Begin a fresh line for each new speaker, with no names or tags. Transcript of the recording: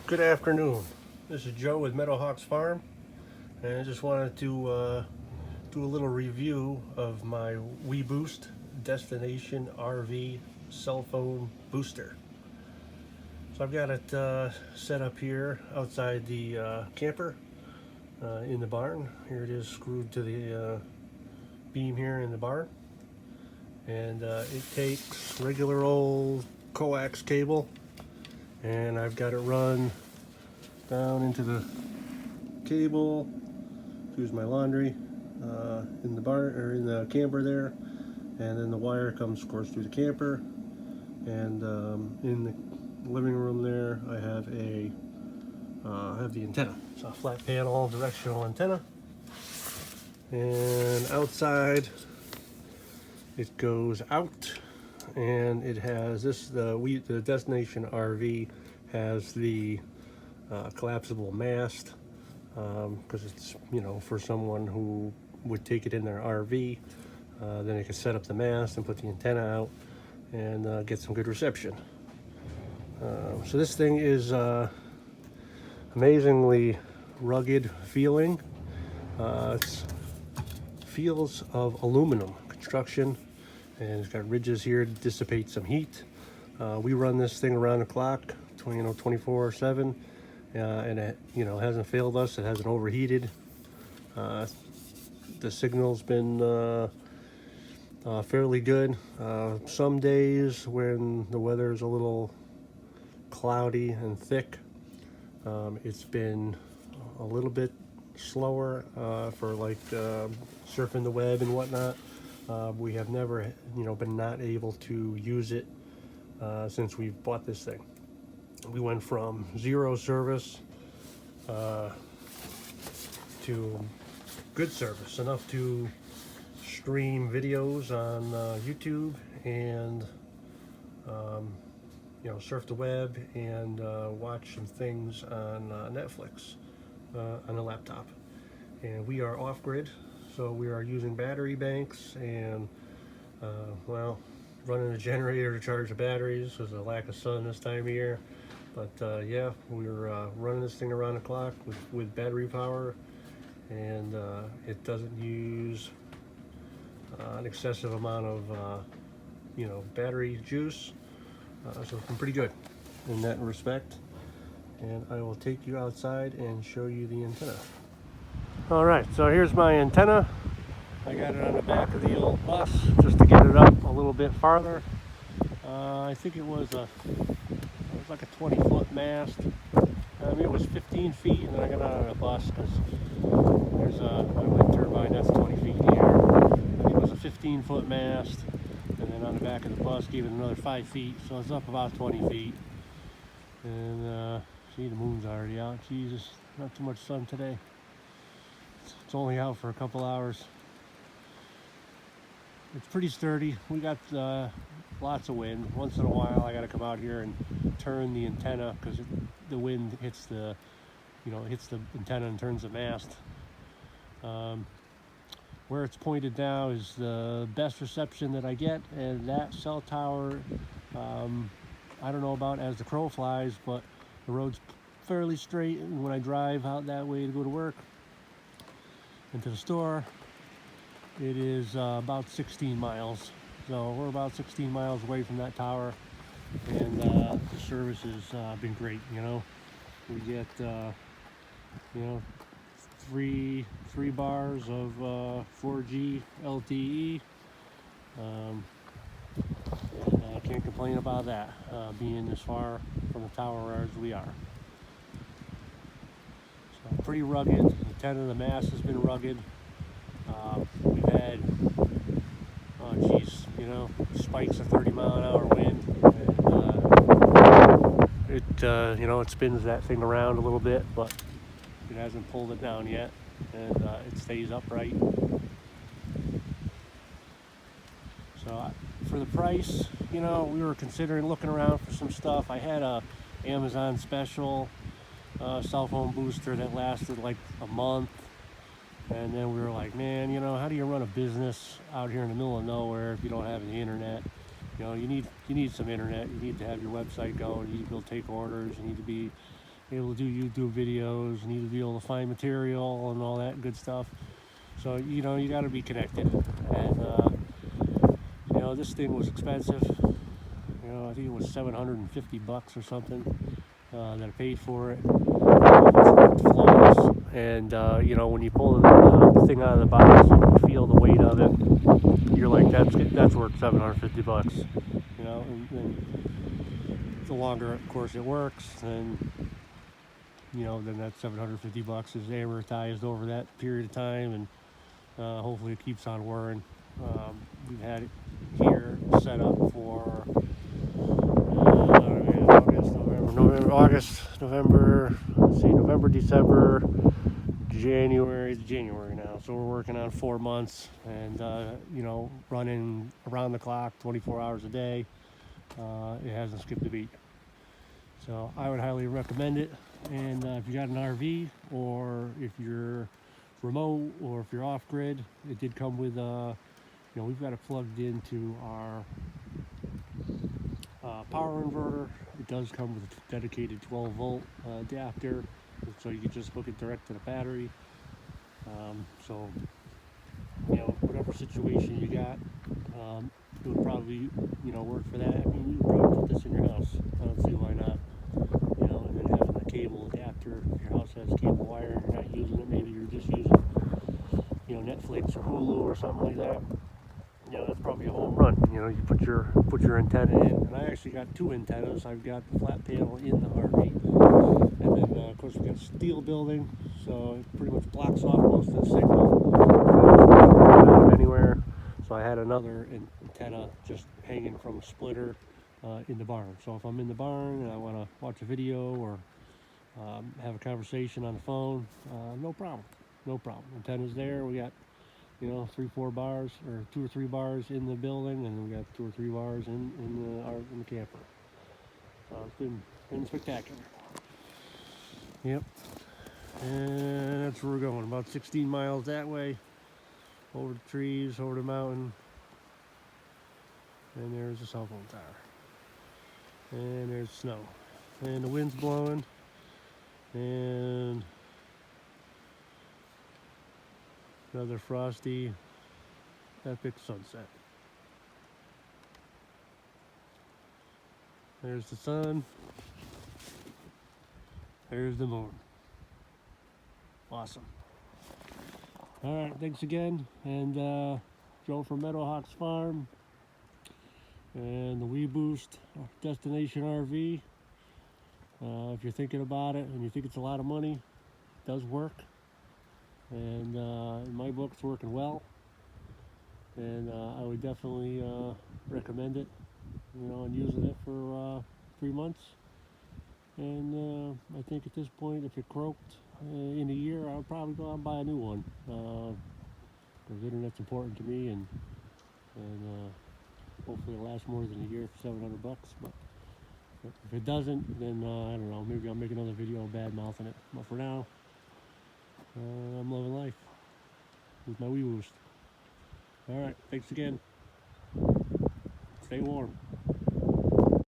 Good afternoon. This is Joe with Meadowhawks Farm, and I just wanted to do a little review of my WeBoost Destination RV cell phone booster. So I've got it set up here outside the camper in the barn. Here it is screwed to the beam here in the barn, and it takes regular old coax cable, and I've got it run down into the cable to use my laundry in the barn or in the camper there, and then the wire comes, of course, through the camper. And in the living room there, I have the antenna. It's a flat panel directional antenna, and outside it goes out, and it has this. The Destination RV has the collapsible mast, because it's, for someone who would take it in their RV. Then they can set up the mast and put the antenna out and get some good reception. So this thing is amazingly rugged feeling. It feels of aluminum construction, and it's got ridges here to dissipate some heat. We run this thing around the clock, 24/7, and it hasn't failed us. It hasn't overheated. The signal's been fairly good. Some days when the weather is a little cloudy and thick, it's been a little bit slower for like surfing the web and whatnot. We have never been not able to use it since we've bought this thing. We went from zero service to good service, enough to stream videos on YouTube and surf the web and watch some things on Netflix on the laptop. And we are off grid, so we are using battery banks and running a generator to charge the batteries. There's a lack of sun this time of year, but we're running this thing around the clock with battery power, and it doesn't use an excessive amount of battery juice, so it's been pretty good in that respect. And I will take you outside and show you the antenna. All right, so here's my antenna. I got it on the back of the old bus just to get it up a little bit farther. I think it was like a 20-foot mast. It was 15 feet, and then I got out of the bus because there's a wind turbine that's 20 feet in the air. I think it was a 15-foot mast, and then on the back of the bus gave it another 5 feet, so it's up about 20 feet. And see, the moon's already out. Jesus, not too much sun today. It's only out for a couple hours. It's pretty sturdy. We got lots of wind. Once in a while I got to come out here and turn the antenna because the wind hits the antenna and turns the mast. Where it's pointed now is the best reception that I get, and that cell tower, I don't know about as the crow flies, but the road's fairly straight, and when I drive out that way to go to work and to the store, it is about 16 miles. So we're about 16 miles away from that tower, and the service has been great. We get three bars of 4G LTE. I can't complain about that, being as far from the tower as we are. So pretty rugged. The antenna, the mast has been rugged. We've had spikes of 30-mile-an-hour wind, and it spins that thing around a little bit, but it hasn't pulled it down yet, and it stays upright. So for the price, we were considering looking around for some stuff. I had a Amazon special cell phone booster that lasted like a month. And then we were like, man, how do you run a business out here in the middle of nowhere if you don't have any internet? You need some internet. You need to have your website going. You need to be able to take orders. You need to be able to do YouTube videos, need to be able to find material and all that good stuff. So you know, you got to be connected. And you know, this thing was expensive. You know, I think it was $750 or something that I paid for it. It's flawless. And you know, when you pull the thing out of the box and you feel the weight of it, you're like, that's worth $750. You know, and the longer, of course, it works, then you know, then that $750 is amortized over that period of time, and hopefully it keeps on wearing. We've had it here set up for November, let's see, November, December, January. It's January now, so we're working on 4 months, and you know, running around the clock, 24 hours a day. It hasn't skipped a beat. So I would highly recommend it. And if you got an RV, or if you're remote, or if you're off grid, it did come with, you know, we've got it plugged into our power inverter. It does come with a dedicated 12-volt adapter, so you can just hook it direct to the battery. So, you know, whatever situation you got, it would probably, you know, work for that. I mean, you could probably put this in your house. I don't see why not. You know, and then having the cable adapter. If your house has cable wire and you're not using it, maybe you're just using, you know, Netflix or Hulu or something like that. You know, that's probably a home run. You know, you put your antenna in, and I actually got 2 antennas. I've got the flat panel in the RV, and then of course we got a steel building, so it pretty much blocks off most of the signal. Out anywhere. So I had another antenna just hanging from a splitter in the barn. So if I'm in the barn and I want to watch a video or have a conversation on the phone, no problem. No problem. Antenna's there. We got, you know, 3-4 bars, or 2 or 3 bars in the building, and we got 2 or 3 bars in the camper. So it's been spectacular. Yep. And that's where we're going. About 16 miles that way, over the trees, over the mountain, and there's a cell phone tower, and there's snow, and the wind's blowing, and another frosty, epic sunset. There's the sun. There's the moon. Awesome. All right, thanks again. And Joe from Meadowhawks Farm and the WeBoost Destination RV. If you're thinking about it and you think it's a lot of money, it does work. And in my book, it's working well. And I would definitely recommend it, you know, and using it for 3 months. And I think at this point, if it croaked in a year, I'll probably go out and buy a new one. Because internet's important to me, and hopefully it'll last more than a year for $700. But if it doesn't, then I don't know. Maybe I'll make another video bad mouthing it. But for now, I'm loving life with my WeBoost. All right, thanks again. Stay warm.